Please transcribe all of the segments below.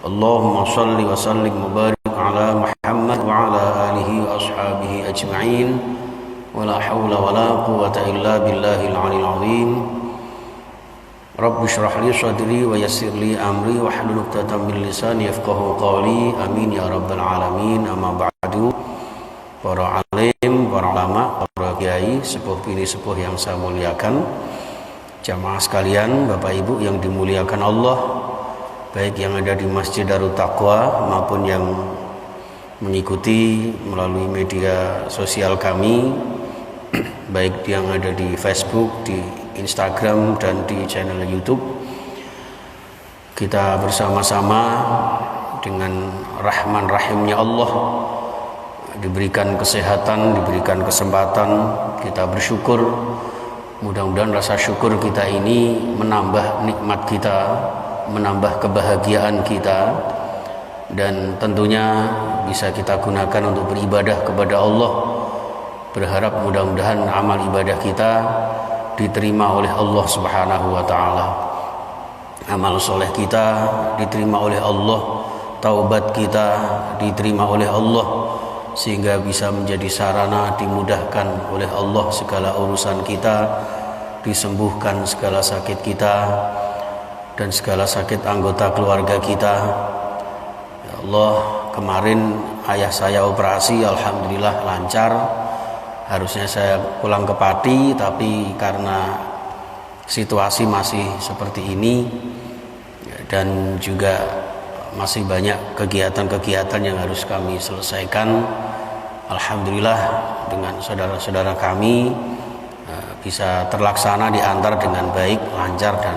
Allahumma salli wa sallim wa barik ala Muhammad wa ala alihi wa ashabihi ajma'in wa la hawla wa la quwwata illa billahil aliyyil azim. Rabbi shrah li sadri wa yassir li amri wa hlul 'uqdatam min lisani yafqahu qawli. Amin ya rabbal alamin. Amma ba'du. Para alim, para ulama, para kiai, sepuh bini sepuh yang saya muliakan, jamaah sekalian, Bapak Ibu yang dimuliakan Allah, baik yang ada di Masjid Darut Taqwa maupun yang mengikuti melalui media sosial kami, baik yang ada di Facebook, di Instagram, dan di channel YouTube. Kita bersama-sama dengan Rahman Rahimnya Allah diberikan kesehatan, diberikan kesempatan, kita bersyukur. Mudah-mudahan rasa syukur kita ini menambah nikmat kita, menambah kebahagiaan kita, dan tentunya bisa kita gunakan untuk beribadah kepada Allah. Berharap mudah-mudahan amal ibadah kita diterima oleh Allah Subhanahu wa ta'ala, amal soleh kita diterima oleh Allah, taubat kita diterima oleh Allah, sehingga bisa menjadi sarana dimudahkan oleh Allah segala urusan kita, disembuhkan segala sakit kita dan segala sakit anggota keluarga kita. Ya Allah, kemarin ayah saya operasi, alhamdulillah lancar. Harusnya saya pulang ke Pati, tapi karena situasi masih seperti ini dan juga masih banyak kegiatan-kegiatan yang harus kami selesaikan, alhamdulillah dengan saudara-saudara kami bisa terlaksana, diantar dengan baik, lancar, dan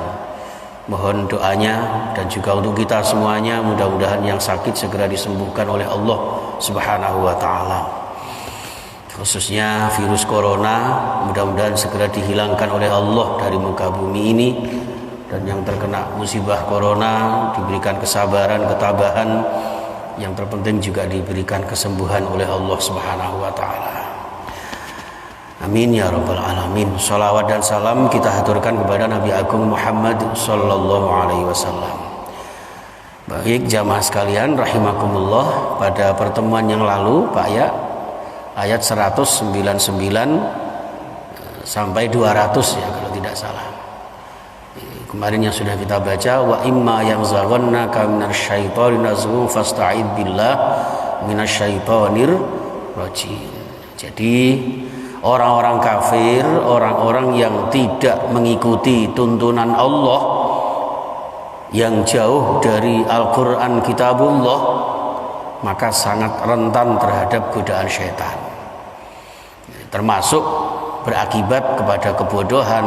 mohon doanya dan juga untuk kita semuanya, mudah-mudahan yang sakit segera disembuhkan oleh Allah Subhanahu wa ta'ala. Khususnya virus corona, mudah-mudahan segera dihilangkan oleh Allah dari muka bumi ini, dan yang terkena musibah corona diberikan kesabaran, ketabahan, yang terpenting juga diberikan kesembuhan oleh Allah Subhanahu wa ta'ala. Amin ya rabbal alamin. Salawat dan salam kita haturkan kepada Nabi Agung Muhammad sallallahu alaihi wasallam. Baik jamaah sekalian rahimakumullah, pada pertemuan yang lalu Pak ya, ayat 199 sampai 200 ya kalau tidak salah. Kemarin yang sudah kita baca, wa imma yanzaghannaka minasyaitonir nazghun fasta'id billah minasyaitonir rajim. Jadi orang-orang kafir, orang-orang yang tidak mengikuti tuntunan Allah, yang jauh dari Al-Quran Kitabullah, maka sangat rentan terhadap godaan syaitan, termasuk berakibat kepada kebodohan,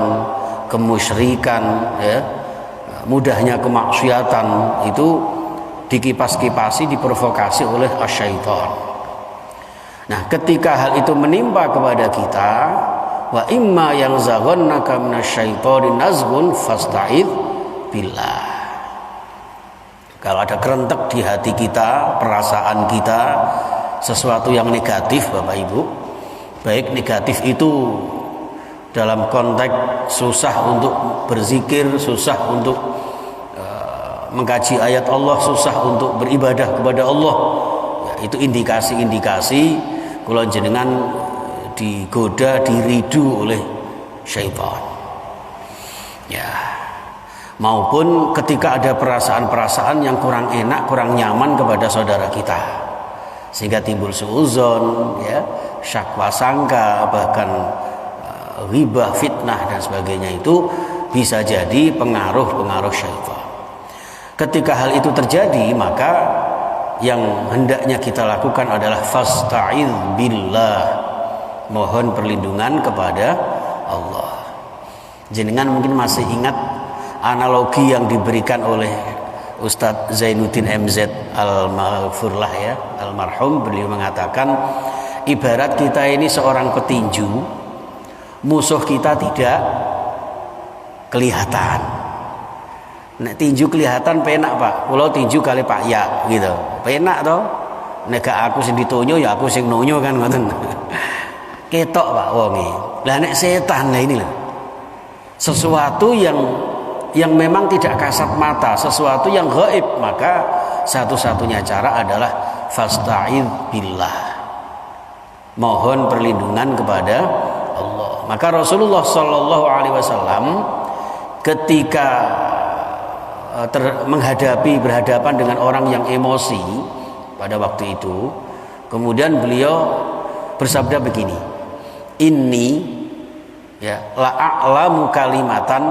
kemusyrikan, ya, mudahnya kemaksiatan itu dikipas-kipasi, diprovokasi oleh asyaiton. Nah, ketika hal itu menimpa kepada kita, wa imma yanzaghannaka minasyaitonir nazghun fasta'id billah. Kalau ada kerentek di hati kita, perasaan kita, sesuatu yang negatif Bapak Ibu, baik negatif itu dalam konteks susah untuk berzikir, susah untuk mengkaji ayat Allah, susah untuk beribadah kepada Allah, ya, itu indikasi-indikasi kalau jenengan digoda, diridu oleh syaitan, ya. Maupun ketika ada perasaan-perasaan yang kurang enak, kurang nyaman kepada saudara kita, sehingga timbul suudzon, ya, syakwa sangka, bahkan ghibah, fitnah dan sebagainya, itu bisa jadi pengaruh-pengaruh syaitan. Ketika hal itu terjadi, maka yang hendaknya kita lakukan adalah fasta'idz billah, mohon perlindungan kepada Allah. Jenengan mungkin masih ingat analogi yang diberikan oleh Ustadz Zainuddin MZ Al-Maghfurlah, ya, almarhum. Beliau mengatakan, ibarat kita ini seorang petinju, musuh kita tidak kelihatan. Nek tinju kelihatan penak Pak, kalau tinju kali Pak ya gitu, penak toh. Nek gak aku sing ditonyo ya aku sing nonyo kan, ngoten. Ketok Pak wonge. Lah nek setan, lah ini lah sesuatu yang yang memang tidak kasat mata, sesuatu yang gaib, maka satu-satunya cara adalah fasta'idz billah, mohon perlindungan kepada Allah. Maka Rasulullah Shallallahu Alaihi Wasallam ketika berhadapan dengan orang yang emosi pada waktu itu, kemudian beliau bersabda begini, inni ya la'alamu kalimatan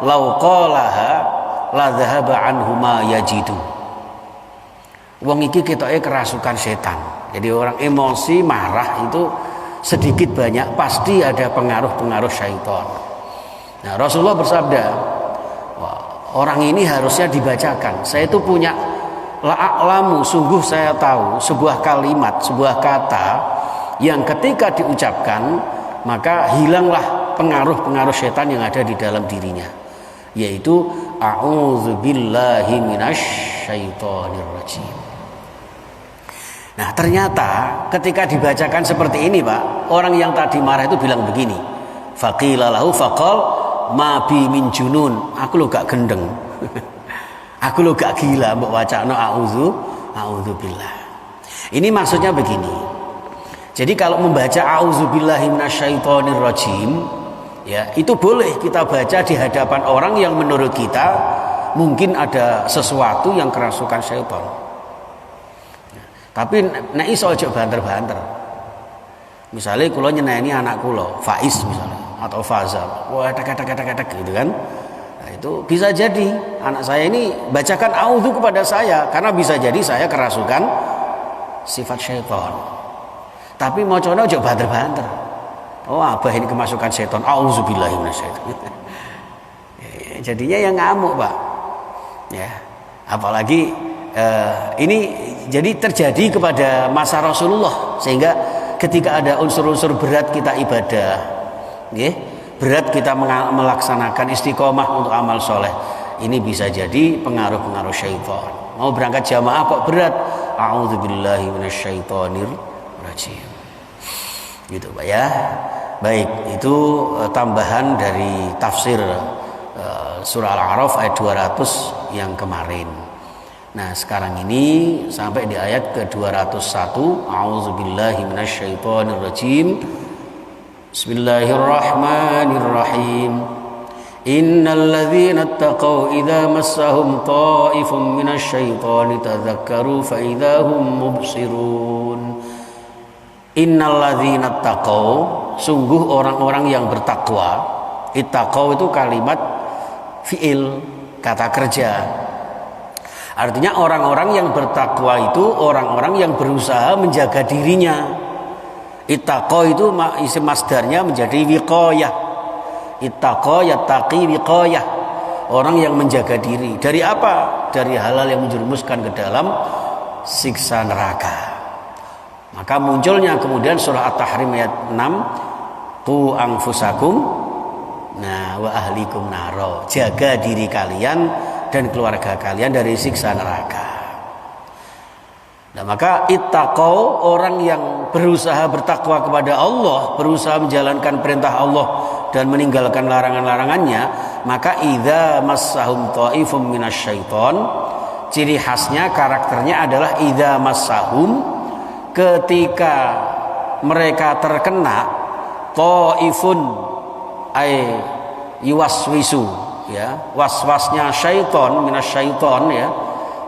law qalaha la dhahaba anhu ma yajidu. Wong iki ketoke kerasukan setan. Jadi orang emosi marah itu sedikit banyak pasti ada pengaruh-pengaruh syaitan. Nah, Rasulullah bersabda, orang ini harusnya dibacakan. Saya itu punya la'alamu, sungguh saya tahu sebuah kalimat, sebuah kata yang ketika diucapkan maka hilanglah pengaruh-pengaruh setan yang ada di dalam dirinya, yaitu a'udzubillahi minasyaitonirrajim. Nah, ternyata ketika dibacakan seperti ini, Pak, orang yang tadi marah itu bilang begini, faqila lahu faqal ma bi min junun, aku lo gak gendeng. Aku lo gak gila mbok wacana a'udzubillah. Ini maksudnya begini. Jadi kalau membaca a'udzubillahi minasyaitonirrajim, ya, itu boleh kita baca di hadapan orang yang menurut kita mungkin ada sesuatu yang kerasukan syaitan. Tapi nek iso aja banter-banter. Misalnya kula nyeneni anak kula, Faiz misalnya, atau Fazal, wah tak gitu kan. Nah, itu bisa jadi anak saya ini bacakan auzu kepada saya karena bisa jadi saya kerasukan sifat syaitan. Tapi macane aja banter-banter. Oh, abah ini kemasukan syaitan. Auzubillahi minasyaiton. Jadinya yang ngamuk, Pak. Ya. Apalagi ini jadi terjadi kepada masa Rasulullah, sehingga ketika ada unsur-unsur berat kita ibadah, berat kita melaksanakan istiqomah untuk amal soleh, ini bisa jadi pengaruh-pengaruh syaitan. Mau berangkat jamaah kok berat, a'udzubillahi minasyaitonirrajim, gitu Pak ya. Baik, itu tambahan dari tafsir surah Al-A'raf ayat 200 yang kemarin. Nah, sekarang ini sampai di ayat ke-201, a'udzubillahi minasyaitonirrajim. Bismillahirrahmanirrahim. Innal ladzina ittaqaw idza massahum ta'ifun minasyaitoni tadzakkaru fa idzahum mubsirun. Innal ladzina ittaqaw, sungguh orang-orang yang bertakwa. Ittaqaw itu kalimat fi'il, kata kerja. Artinya orang-orang yang bertakwa itu orang-orang yang berusaha menjaga dirinya. Ittaqa itu isim masdarnya menjadi wiqayah. Ittaqa yattaqi wiqayah. Orang yang menjaga diri. Dari apa? Dari hal-hal yang menjerumuskan ke dalam siksa neraka. Maka munculnya kemudian surah At-Tahrim ayat 6, qu anfusakum wa ahlikum naro. Jaga diri kalian dan keluarga kalian dari siksa neraka. Nah, maka ittaqau, orang yang berusaha bertakwa kepada Allah, berusaha menjalankan perintah Allah dan meninggalkan larangan-larangannya, maka idza massahum ta'ifum minasyaiton, ciri khasnya, karakternya adalah idza massahum, ketika mereka terkena ta'ifun ay yuwaswisu, ya, waswasnya syaiton, minasyaiton, ya,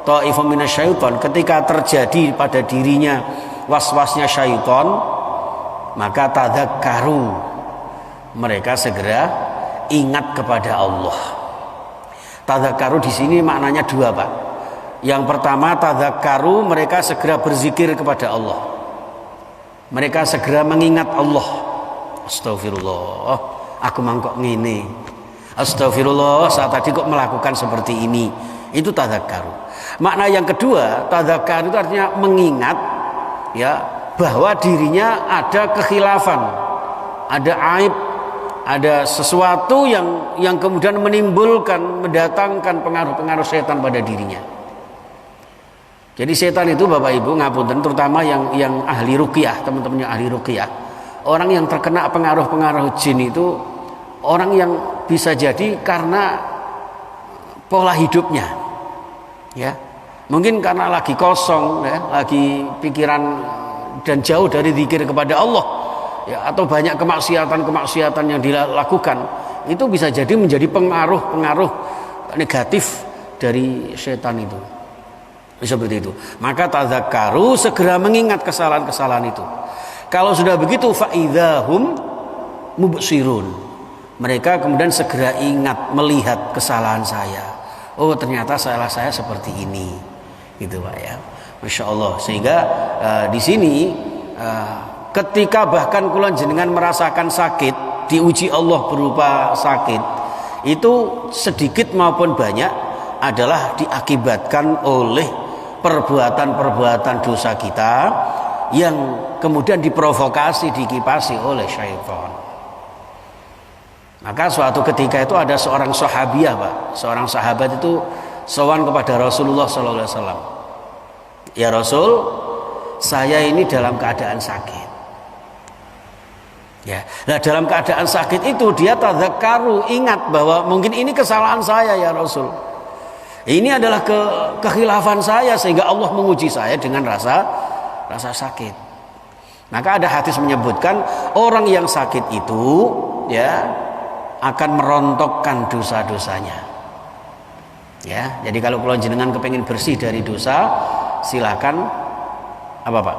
ta'ifun minasyaiton, ketika terjadi pada dirinya waswasnya syaiton, maka tadzakkaru, mereka segera ingat kepada Allah. Tadzakkaru di sini maknanya dua, Pak. Yang pertama, tadzakkaru, mereka segera berzikir kepada Allah, mereka segera mengingat Allah. Astagfirullah, aku mangkok ngene, astagfirullah, saat tadi kok melakukan seperti ini. Itu tadzakkaru. Makna yang kedua, tadzakkaru itu artinya mengingat, ya, bahwa dirinya ada kekhilafan, ada aib, ada sesuatu yang kemudian menimbulkan, mendatangkan pengaruh-pengaruh setan pada dirinya. Jadi setan itu, Bapak Ibu ngapunten, terutama yang ahli ruqyah, teman-teman yang ahli ruqyah, orang yang terkena pengaruh-pengaruh jin itu orang yang bisa jadi karena pola hidupnya, ya. Mungkin karena lagi kosong, ya, lagi pikiran dan jauh dari zikir kepada Allah, ya, atau banyak kemaksiatan yang dilakukan, itu bisa jadi menjadi pengaruh negatif dari setan itu. Seperti itu. Maka tadzakkaru, segera mengingat kesalahan-kesalahan itu. Kalau sudah begitu fa'idzahum mubsirun. Mereka kemudian segera ingat, melihat kesalahan saya. Oh, ternyata salah saya seperti ini. Gitu Pak ya. Masya Allah. Sehingga di sini ketika bahkan kula jenengan merasakan sakit, diuji Allah berupa sakit, itu sedikit maupun banyak adalah diakibatkan oleh perbuatan-perbuatan dosa kita yang kemudian diprovokasi, dikipasi oleh syaitan. Maka suatu ketika itu ada seorang sahabiah, Pak. Seorang sahabat itu sowan kepada Rasulullah SAW. Ya Rasul, saya ini dalam keadaan sakit. Ya, nah dalam keadaan sakit itu dia tadzakkaru, ingat bahwa mungkin ini kesalahan saya ya Rasul. Ini adalah kekhilafan saya sehingga Allah menguji saya dengan rasa sakit. Maka ada hadis menyebutkan orang yang sakit itu ya akan merontokkan dosa-dosanya. Ya, jadi kalau jenengan kepengin bersih dari dosa, silakan apa Pak?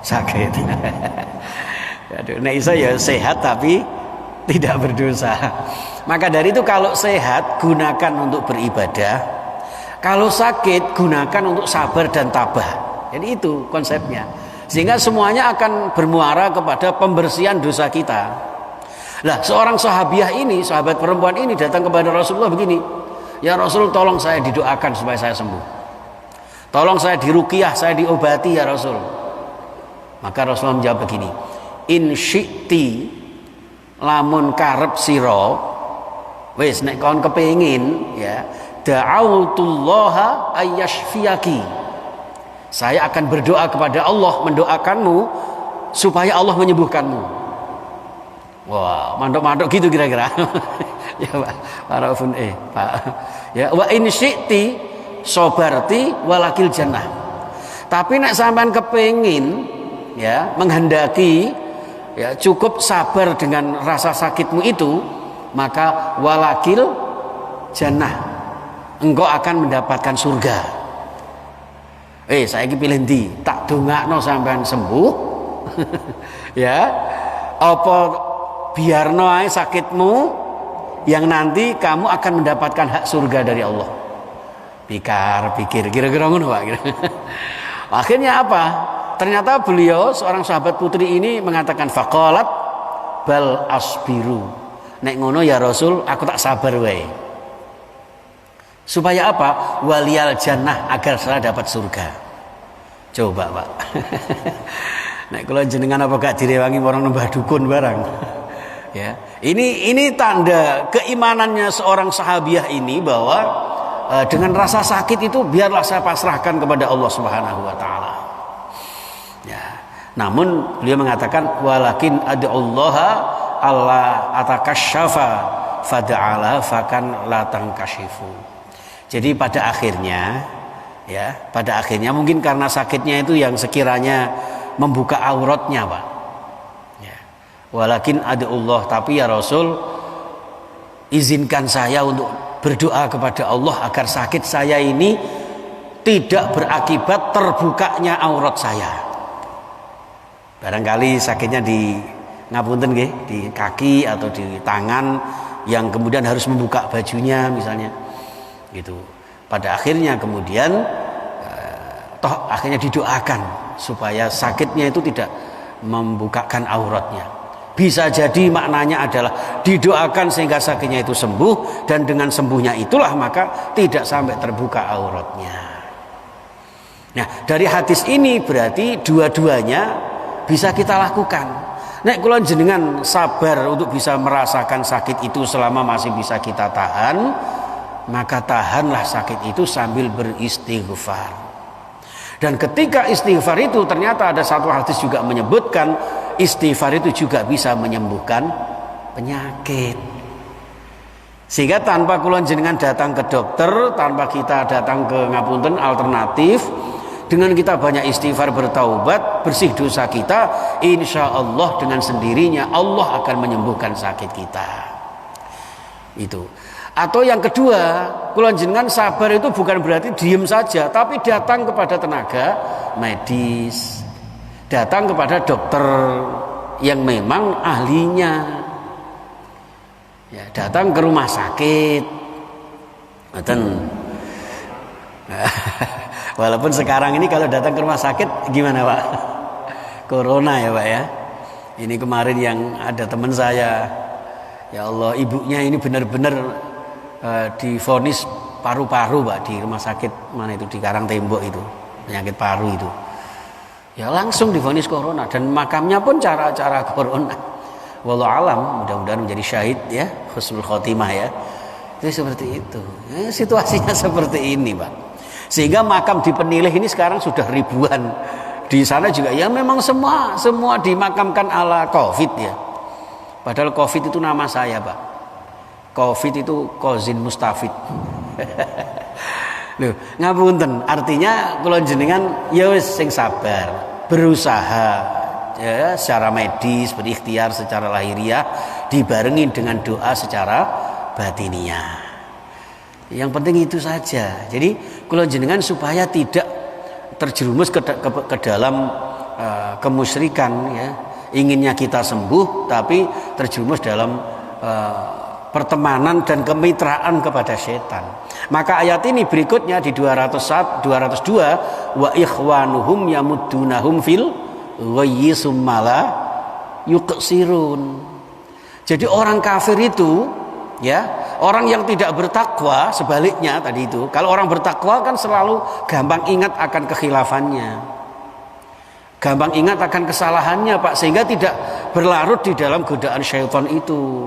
Sakit. Aduh, nek iso ya sehat tapi tidak berdosa. Maka dari itu kalau sehat gunakan untuk beribadah. Kalau sakit gunakan untuk sabar dan tabah. Jadi itu konsepnya. Sehingga semuanya akan bermuara kepada pembersihan dosa kita. Lah seorang sahabiah ini, sahabat perempuan ini datang kepada Rasulullah begini. Ya Rasul, tolong saya didoakan supaya saya sembuh. Tolong saya diruqyah, saya diobati ya Rasul. Maka Rasulullah menjawab begini. In syi'ti lamun karep sira wis nek kon kepengin ya da'autullaha ayyashfiyaki, saya akan berdoa kepada Allah, mendoakanmu supaya Allah menyembuhkanmu. Wah, mantuk-mantuk gitu kira-kira. Ya Pak, Arafun Pak. Ya wa in syi'ti sabarti walakil jannah. Tapi nek sampean kepengin ya menghendaki ya cukup sabar dengan rasa sakitmu itu, maka walakil jannah, engkau akan mendapatkan surga. Saiki pilih ndi? Tak dongakno sampean sembuh. Ya. Apa biarno ae sakitmu yang nanti kamu akan mendapatkan hak surga dari Allah. Pikir kira-kira ngono Pak. Akhirnya apa? Ternyata beliau seorang sahabat putri ini mengatakan faqalat bal asbiru. Nek ngono ya Rasul, aku tak sabar wae. Supaya apa? Waliyal jannah, agar saya dapat surga. Coba Pak. Nek kula jenengan apa gak direwangi orang nembah dukun barang. Ya. Ini tanda keimanannya seorang sahabiah ini bahwa dengan rasa sakit itu biarlah saya pasrahkan kepada Allah Subhanahu wa taala. Ya. Namun beliau mengatakan walakin ad'ullaha Allah atakasyafa fada'ala fakan la tankashifu. Jadi pada akhirnya mungkin karena sakitnya itu yang sekiranya membuka auratnya Pak. Ya. Walakin ad'ullah, tapi ya Rasul izinkan saya untuk berdoa kepada Allah agar sakit saya ini tidak berakibat terbukanya aurat saya. Barangkali sakitnya di ngapunten nggih, di kaki atau di tangan yang kemudian harus membuka bajunya misalnya. Gitu. Pada akhirnya kemudian akhirnya didoakan supaya sakitnya itu tidak membukakan auratnya. Bisa jadi maknanya adalah didoakan sehingga sakitnya itu sembuh, dan dengan sembuhnya itulah maka tidak sampai terbuka auratnya. Nah, dari hadis ini berarti dua-duanya bisa kita lakukan. Nek kula jenengan sabar untuk bisa merasakan sakit itu selama masih bisa kita tahan, maka tahanlah sakit itu sambil beristighfar. Dan ketika istighfar itu ternyata ada satu hadis juga menyebutkan istighfar itu juga bisa menyembuhkan penyakit. Sehingga tanpa kula jenengan datang ke dokter, tanpa kita datang ke ngapunten alternatif, dengan kita banyak istighfar, bertaubat, bersih dosa kita, insya Allah dengan sendirinya Allah akan menyembuhkan sakit kita. Itu. Atau yang kedua, kula jenengan sabar itu bukan berarti diem saja, tapi datang kepada tenaga medis, datang kepada dokter yang memang ahlinya. Ya, datang ke rumah sakit. Walaupun sekarang ini kalau datang ke rumah sakit gimana Pak? Corona ya Pak ya. Ini kemarin yang ada teman saya, ya Allah, ibunya ini benar-benar divonis paru-paru Pak di rumah sakit mana itu di Karangtembok itu, penyakit paru itu. Ya langsung divonis corona dan makamnya pun cara-cara corona. Wallahu alam, mudah-mudahan menjadi syahid ya, husnul khotimah ya. Itu seperti itu. Ya, situasinya seperti ini, Pak. Sehingga makam di Penilih ini sekarang sudah ribuan. Di sana juga ya memang semua dimakamkan ala Covid ya. Padahal Covid itu nama saya, Pak. Covid itu Kozin Mustafid. Loh, ngapunten, artinya kula jenengan ya wis sing sabar, berusaha ya, secara medis, berikhtiar secara lahiriah, dibarengin dengan doa secara batiniah. Yang penting itu saja. Jadi kula jenengan supaya tidak terjerumus ke dalam kemusyrikan ya. Inginnya kita sembuh tapi terjerumus dalam pertemanan dan kemitraan kepada setan. Maka ayat ini berikutnya di 202 wa ikhwanuhum yamuddunahum fil ghayyi summala yuqsirun. Jadi orang kafir itu ya, orang yang tidak bertakwa sebaliknya tadi itu. Kalau orang bertakwa kan selalu gampang ingat akan kekhilafannya, gampang ingat akan kesalahannya Pak, sehingga tidak berlarut di dalam godaan syaitan itu.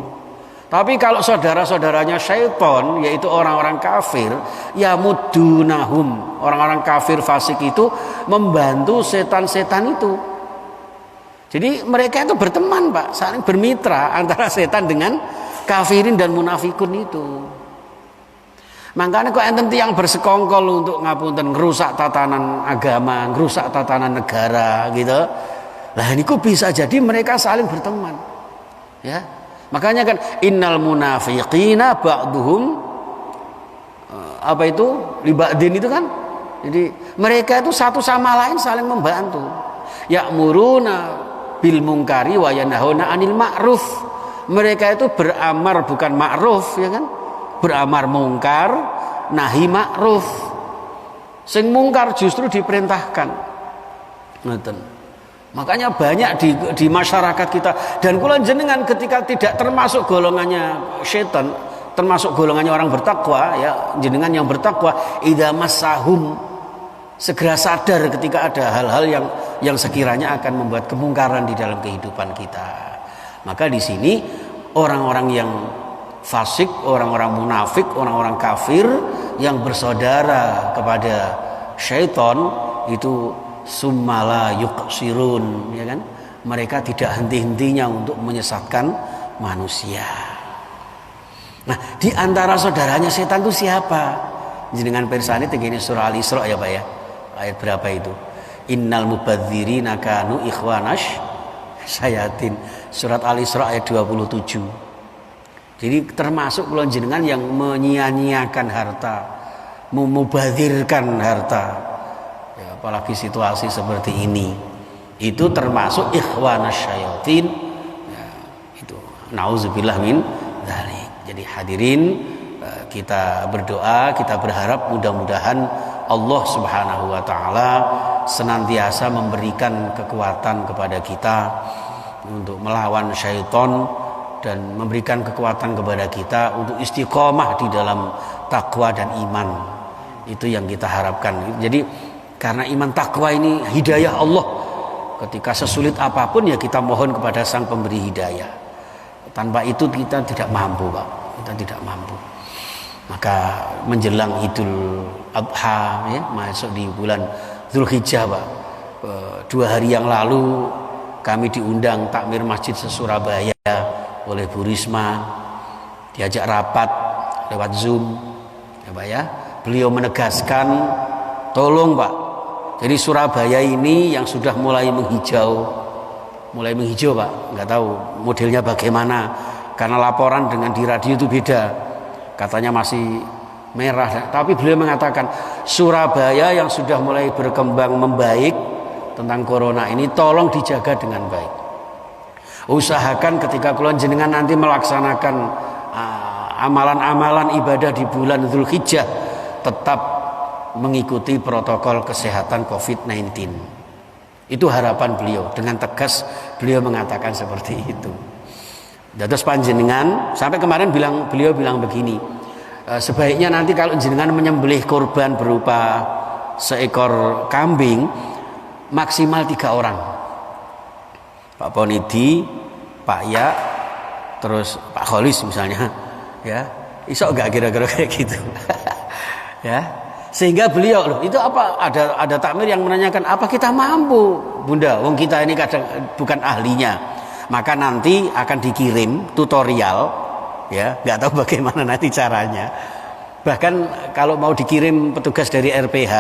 Tapi kalau saudara-saudaranya syaitan, yaitu orang-orang kafir, ya mudunahum, orang-orang kafir fasik itu membantu setan-setan itu. Jadi mereka itu berteman Pak, saling bermitra antara setan dengan kafirin dan munafikun itu. Makanya kok enten tiyang bersekongkol untuk ngapunten ngerusak tatanan agama, ngerusak tatanan negara gitu. Lah niku bisa jadi mereka saling berteman. Ya. Makanya kan innal munafiqina ba'duhum apa itu liba'din itu kan. Jadi mereka itu satu sama lain saling membantu. Ya'muruna bil munkari wa yanhauna 'anil ma'ruf. Mereka itu beramar bukan ma'ruf ya kan? Beramar mungkar, nahi ma'ruf. Sing mungkar justru diperintahkan. Ngoten. Makanya banyak di masyarakat kita, dan kula jenengan ketika tidak termasuk golongannya setan, termasuk golongannya orang bertakwa ya, jenengan yang bertakwa idza massahum, segera sadar ketika ada hal-hal yang sekiranya akan membuat kemungkaran di dalam kehidupan kita. Maka di sini orang-orang yang fasik, orang-orang munafik, orang-orang kafir yang bersaudara kepada syaitan itu summala yuqsirun ya kan, mereka tidak henti-hentinya untuk menyesatkan manusia. Nah, di antara saudaranya setan itu siapa? Jenengan pirsani tegene surah Al-Isra ya Pak ya. Ayat berapa itu? Innal mubadzirina kanu ikhwanash syayatin. Surat Al-Isra ayat 27. Jadi termasuk kula jenengan yang menyia-nyiakan harta, memubadzirkan harta. Ya, apalagi situasi seperti ini, itu termasuk ikhwanash syayatin. Ya, itu nauzubillah min dzalik. Jadi hadirin, kita berdoa, kita berharap mudah-mudahan Allah Subhanahu wa taala senantiasa memberikan kekuatan kepada kita untuk melawan syaitan dan memberikan kekuatan kepada kita untuk istiqomah di dalam takwa dan iman. Itu yang kita harapkan. Jadi karena iman takwa ini hidayah Allah. Ketika sesulit apapun ya kita mohon kepada Sang Pemberi hidayah. Tanpa itu kita tidak mampu, Pak. Kita tidak mampu. Maka menjelang Idul Adha ya, masuk di bulan Dzulhijjah, Pak. 2 hari yang lalu kami diundang takmir Masjid se-Surabaya oleh Bu Risma, diajak rapat lewat Zoom, ya Pak ya. Beliau menegaskan, tolong Pak. Jadi Surabaya ini yang sudah mulai menghijau Pak, nggak tahu modelnya bagaimana, karena laporan dengan di radio itu beda, katanya masih merah. Tapi beliau mengatakan Surabaya yang sudah mulai berkembang membaik tentang corona ini tolong dijaga dengan baik. Usahakan ketika kula jenengan nanti melaksanakan amalan-amalan ibadah di bulan Dzulhijjah tetap mengikuti protokol kesehatan COVID-19. Itu harapan beliau, dengan tegas beliau mengatakan seperti itu. Terus panjenengan sampai kemarin beliau bilang begini, sebaiknya nanti kalau jenengan menyembelih korban berupa seekor kambing maksimal 3 orang, Pak Ponidi, Pak Ya, terus Pak Kholis misalnya, ya, iso nggak kira-kira kayak gitu, ya. Sehingga beliau loh, itu apa, ada takmir yang menanyakan, apa kita mampu Bunda, wong kita ini kadang bukan ahlinya. Maka nanti akan dikirim tutorial, ya, nggak tahu bagaimana nanti caranya. Bahkan kalau mau dikirim petugas dari RPH,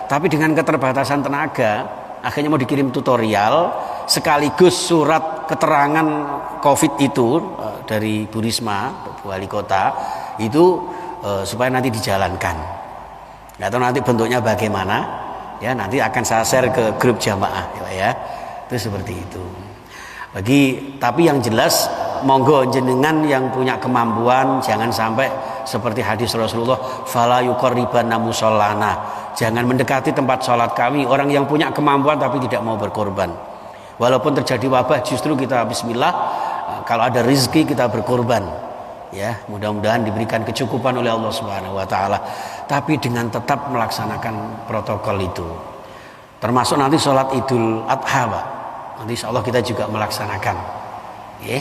tapi dengan keterbatasan tenaga, akhirnya mau dikirim tutorial sekaligus surat keterangan COVID itu dari Bu Risma, Bu Wali Kota itu, supaya nanti dijalankan. Nggak tahu nanti bentuknya bagaimana, ya, nanti akan saya share ke grup jamaah, ya, itu seperti itu. Tapi yang jelas monggo jenengan yang punya kemampuan jangan sampai seperti hadis Rasulullah, fala yuqarribanna musallana, jangan mendekati tempat sholat kami. Orang yang punya kemampuan tapi tidak mau berkorban, walaupun terjadi wabah justru kita bismillah, kalau ada rezeki kita berkorban, ya, mudah-mudahan diberikan kecukupan oleh Allah Subhanahu wa taala, tapi dengan tetap melaksanakan protokol itu. Termasuk nanti sholat Idul Adha, Pak. Nanti insya Allah kita juga melaksanakan, ya.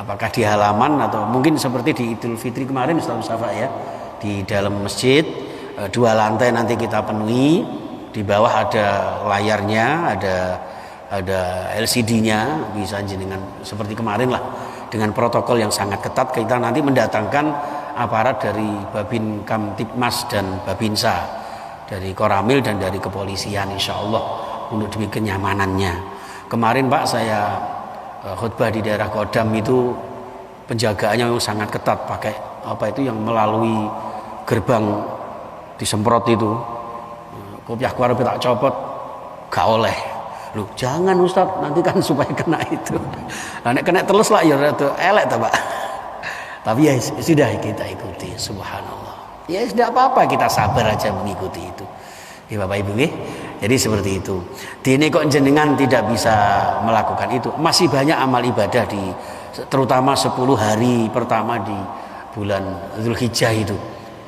Apakah di halaman atau mungkin seperti di Idul Fitri kemarin Ustaz Mustafa, ya, di dalam masjid 2 lantai nanti kita penuhi, di bawah ada layarnya, ada LCD-nya, bisa jenengan seperti kemarin lah, dengan protokol yang sangat ketat. Kita nanti mendatangkan aparat dari Babin Kamtibmas dan Babinsa, dari Koramil dan dari kepolisian insya Allah untuk demi kenyamanannya. Kemarin Pak saya khutbah di daerah Kodam itu penjagaannya memang sangat ketat, pakai apa itu yang melalui gerbang disemprot itu, kopiah keluar tak copot gak oleh. Loh, jangan Ustaz, nanti kan supaya kena itu. Nah, kena terus lah ya itu elek Pak. Tapi ya sudah kita ikuti, subhanallah. Ya sudah apa-apa, kita sabar aja mengikuti itu. Ya Bapak Ibu, jadi seperti itu. Dini kok jenengan tidak bisa melakukan itu. Masih banyak amal ibadah terutama 10 hari pertama di bulan Dzulhijjah itu.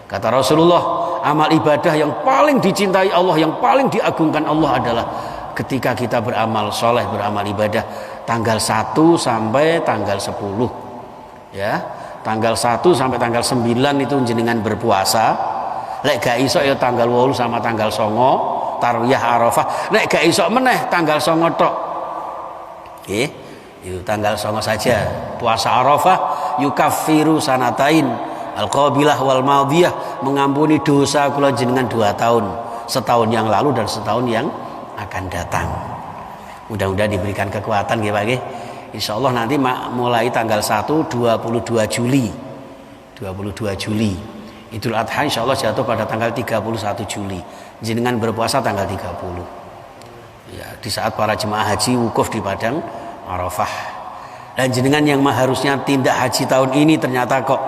Kata Rasulullah, amal ibadah yang paling dicintai Allah, yang paling diagungkan Allah adalah ketika kita beramal soleh, beramal ibadah tanggal 1 sampai tanggal 10, ya, tanggal 1 sampai tanggal 9 itu jenengan berpuasa. Lek gak iso ya tanggal 8 sama tanggal 9 tarwiyah Arafah. Lek gak iso meneh tanggal 9 tok, itu tanggal 9 saja puasa Arafah. Yukaffiru sanatain al-qabilah wal madiyah, mengampuni dosa kula jenengan 2 tahun, setahun yang lalu dan setahun yang akan datang. Mudah-mudahan diberikan kekuatan, ya Pak. Insya Allah nanti mulai tanggal 1 22 Juli Idul Adha insya Allah jatuh pada tanggal 31 Juli. Jenengan berpuasa tanggal 30, ya, di saat para jemaah haji wukuf di padang Arafah. Dan jenengan yang harusnya tindak haji tahun ini ternyata kok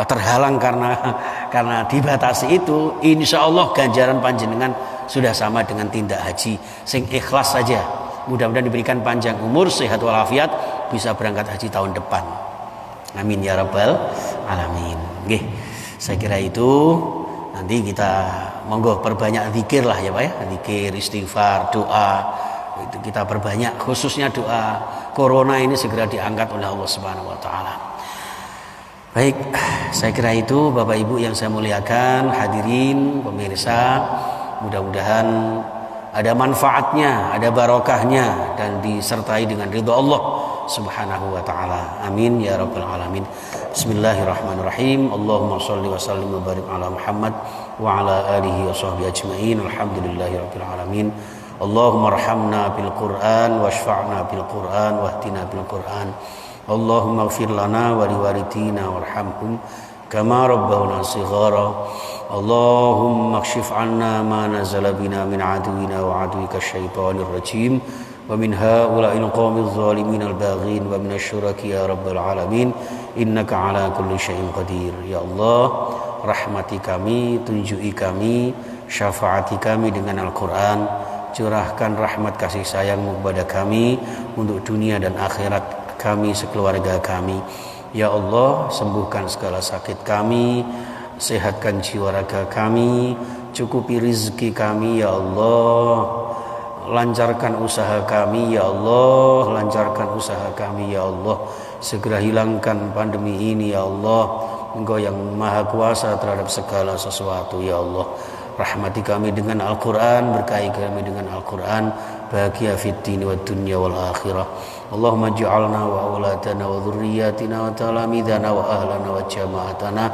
terhalang karena dibatasi itu, insya Allah ganjaran panjenengan sudah sama dengan tindak haji sing ikhlas saja. Mudah-mudahan diberikan panjang umur, sehat walafiat, bisa berangkat haji tahun depan. Amin ya rabbal alamin. Saya kira itu nanti kita monggo perbanyak zikir lah ya Pak, ya, zikir, istighfar, doa itu kita perbanyak, khususnya doa corona ini segera diangkat oleh Allah Subhanahu wa taala. Baik, saya kira itu Bapak Ibu yang saya muliakan, hadirin pemirsa, mudah-mudahan ada manfaatnya, ada barokahnya, dan disertai dengan ridha Allah Subhanahu wa taala. Amin ya rabbal alamin. Bismillahirrahmanirrahim. Allahumma shalli wa sallim wa barik ala Muhammad wa ala alihi wa sahbihi ajmain. Alhamdulillahirabbil alamin. Allahumma arhamna bil Qur'an washfa'na bil Qur'an wahdina bil Qur'an. Allahumma ighfir lana wa liwalidina warhamhum kama rabbawna shighara. Allahumma kshif 'anna ma nazala bina min aduwina wa aduwika syaitanir rajim wa min haula'il qaumiz zalimin al-baghin wa minasy syuraki ya rabbal alamin innaka 'ala kulli syai'in qadir. Ya Allah, rahmati kami, tunjuki kami, syafaati kami dengan Al-Qur'an. Curahkan rahmat kasih sayang-Mu kepada kami untuk dunia dan akhirat kami sekeluarga kami. Ya Allah, sembuhkan segala sakit kami, sehatkan jiwa raga kami, cukupi rizki kami ya Allah, lancarkan usaha kami ya Allah, lancarkan usaha kami ya Allah, segera hilangkan pandemi ini ya Allah. Engkau yang maha kuasa terhadap segala sesuatu ya Allah. Rahmati kami dengan Al-Quran, berkahi kami dengan Al-Quran, bahagia fid dini wa dunya wal akhirah. Allahumma ja'alna wa awladana wa dhurriyyatina wa talamidana wa ahlana wa jama'atana,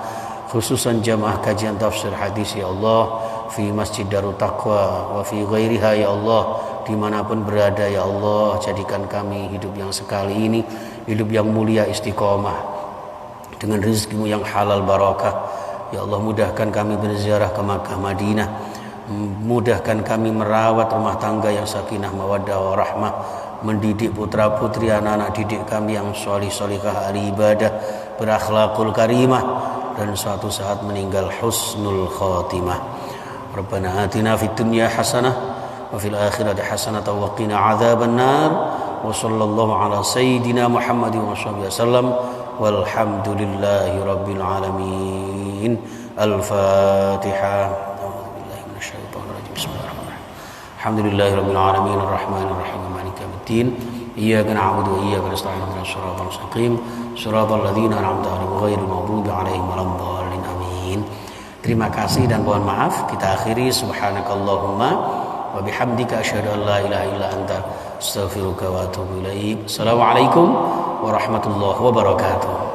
khususan jamaah kajian tafsir hadis ya Allah, fi Masjid Darut Taqwa wa fi ghairiha ya Allah, dimanapun berada ya Allah. Jadikan kami hidup yang sekali ini hidup yang mulia istiqomah dengan rizki-Mu yang halal barakah. Ya Allah, mudahkan kami berziarah ke Makkah Madinah, mudahkan kami merawat rumah tangga yang sakinah mawaddah warahmah, mendidik putra putri anak-anak didik kami yang sholih sholikah ahli ibadah, berakhlakul karimah, dan suatu saat meninggal husnul khatimah. Rabbana atina fid dunya hasanah wa fil akhirati hasanah wa qina adzaban nar. Wa sallallahu ala sayyidina Muhammadin wa sahbihi wasallam. Walhamdulillahi rabbil alamin. Al-Fatihah. A'udzubillahi minasyaitonir rajim. Bismillahirrahmanirrahim. Alhamdulillahi rabbil alamin arrahmanir rahim maliki yaumiddin. Iyyaka na'budu wa iyyaka nasta'in ihdinas siratal mustaqim siratal ladzina an'amta 'alaihim ghairil maghdubi 'alaihim waladdallin. Amin. Terima kasih dan mohon maaf. Kita akhiri subhanakallahumma wa bihamdika asyhadu an la ilaha illa anta astaghfiruka wa atubu ilaik. Assalamualaikum warahmatullahi wabarakatuh.